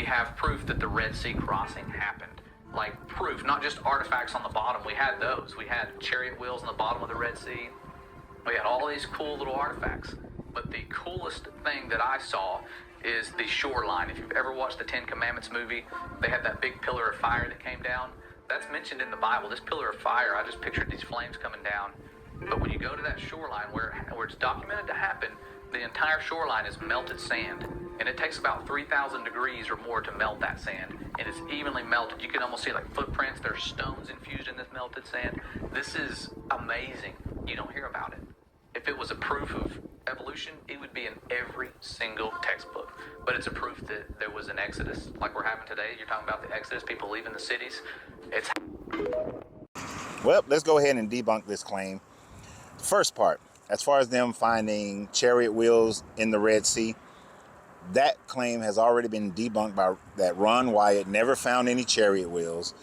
have proof that the Red Sea crossing happened. Like proof, not just artifacts on the bottom. We had those. We had chariot wheels on the bottom of the Red Sea. We had all these cool little artifacts. But the coolest thing that I saw is the shoreline. If you've ever watched the Ten Commandments movie, they had that big pillar of fire that came down. That's mentioned in the Bible. This pillar of fire, I just pictured these flames coming down. But when you go to that shoreline where it's documented to happen, the entire shoreline is melted sand. And it takes about 3,000 degrees or more to melt that sand. And it's evenly melted. You can almost see like footprints. There's stones infused in this melted sand. This is amazing. You don't hear about it. If it was a proof of evolution, it would be in every single textbook. But it's a proof that there was an exodus, like we're having today. You're talking about the exodus, people leaving the cities. Well, let's go ahead and debunk this claim. First part, as far as them finding chariot wheels in the Red Sea, that claim has already been debunked by that Ron Wyatt never found any chariot wheels.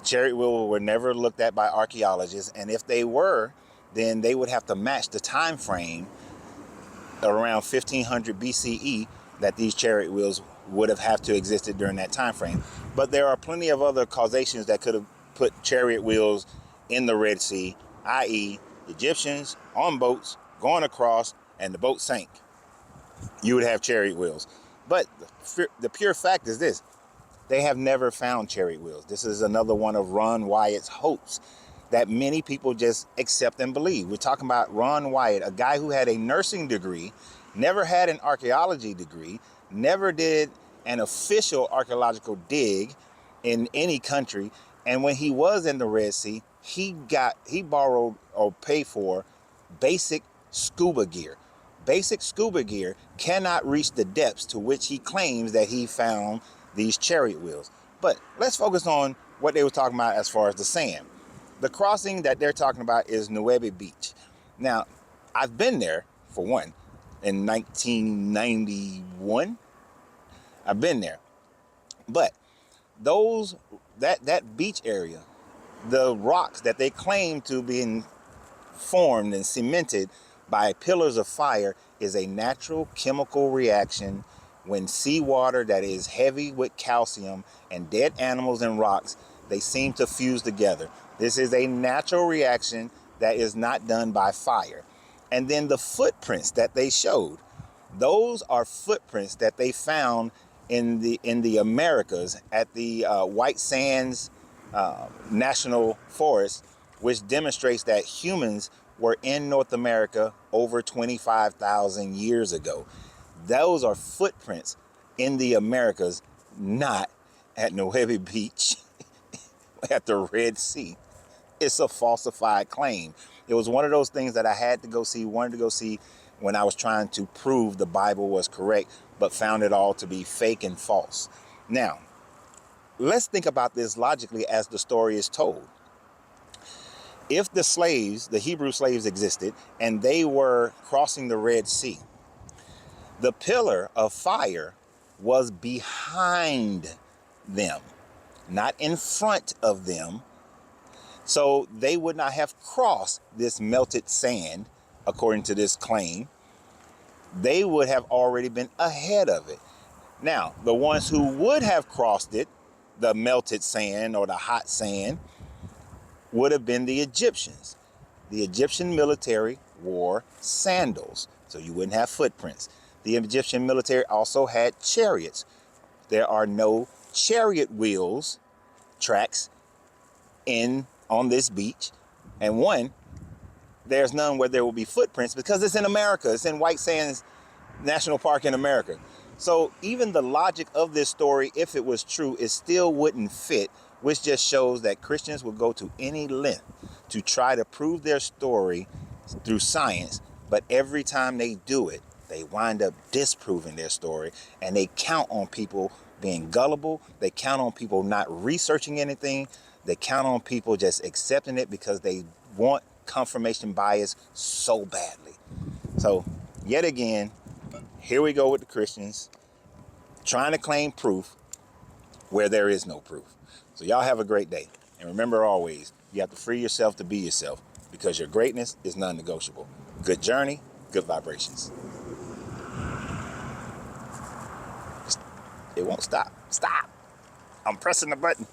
Chariot wheels were never looked at by archaeologists, and if they were, then they would have to match the time frame around 1500 BCE that these chariot wheels would have to existed during that time frame. But there are plenty of other causations that could have put chariot wheels in the Red Sea, i.e. Egyptians on boats going across and the boat sank. You would have chariot wheels. But the pure fact is this: they have never found chariot wheels. This is another one of Ron Wyatt's hopes that many people just accept and believe. We're talking about Ron Wyatt, a guy who had a nursing degree, never had an archaeology degree, never did an official archaeological dig in any country. And when he was in the Red Sea, he borrowed or paid for basic scuba gear. Basic scuba gear cannot reach the depths to which he claims that he found these chariot wheels. But let's focus on what they were talking about as far as the sand. The crossing that they're talking about is Nuevi Beach. Now, I've been there, for one, in 1991. I've been there. But that beach area, the rocks that they claim to be formed and cemented by pillars of fire, is a natural chemical reaction when seawater that is heavy with calcium and dead animals and rocks, they seem to fuse together. This is a natural reaction that is not done by fire. And then the footprints that they showed, those are footprints that they found in the Americas at the White Sands National Forest, which demonstrates that humans were in North America over 25,000 years ago. Those are footprints in the Americas, not at Nuevi Beach at the Red Sea. It's a falsified claim. It was one of those things that I wanted to go see when I was trying to prove the Bible was correct, but found it all to be fake and false. Now, let's think about this logically as the story is told. If the Hebrew slaves existed and they were crossing the Red Sea, the pillar of fire was behind them, not in front of them. So they would not have crossed this melted sand, according to this claim. They would have already been ahead of it. Now, the ones who would have crossed it, the melted sand or the hot sand, would have been the Egyptians. The Egyptian military wore sandals, so you wouldn't have footprints. The Egyptian military also had chariots. There are no chariot wheels tracks on this beach. And there's none where there will be footprints because it's in America. It's in White Sands National Park in America. So even the logic of this story, if it was true, it still wouldn't fit, which just shows that Christians will go to any length to try to prove their story through science. But every time they do it, they wind up disproving their story, and they count on people being gullible. They count on people not researching anything. They count on people just accepting it because they want confirmation bias so badly. So yet again, here we go with the Christians trying to claim proof where there is no proof. So y'all have a great day. And remember always, you have to free yourself to be yourself because your greatness is non-negotiable. Good journey, good vibrations. It won't stop. Stop. I'm pressing the button.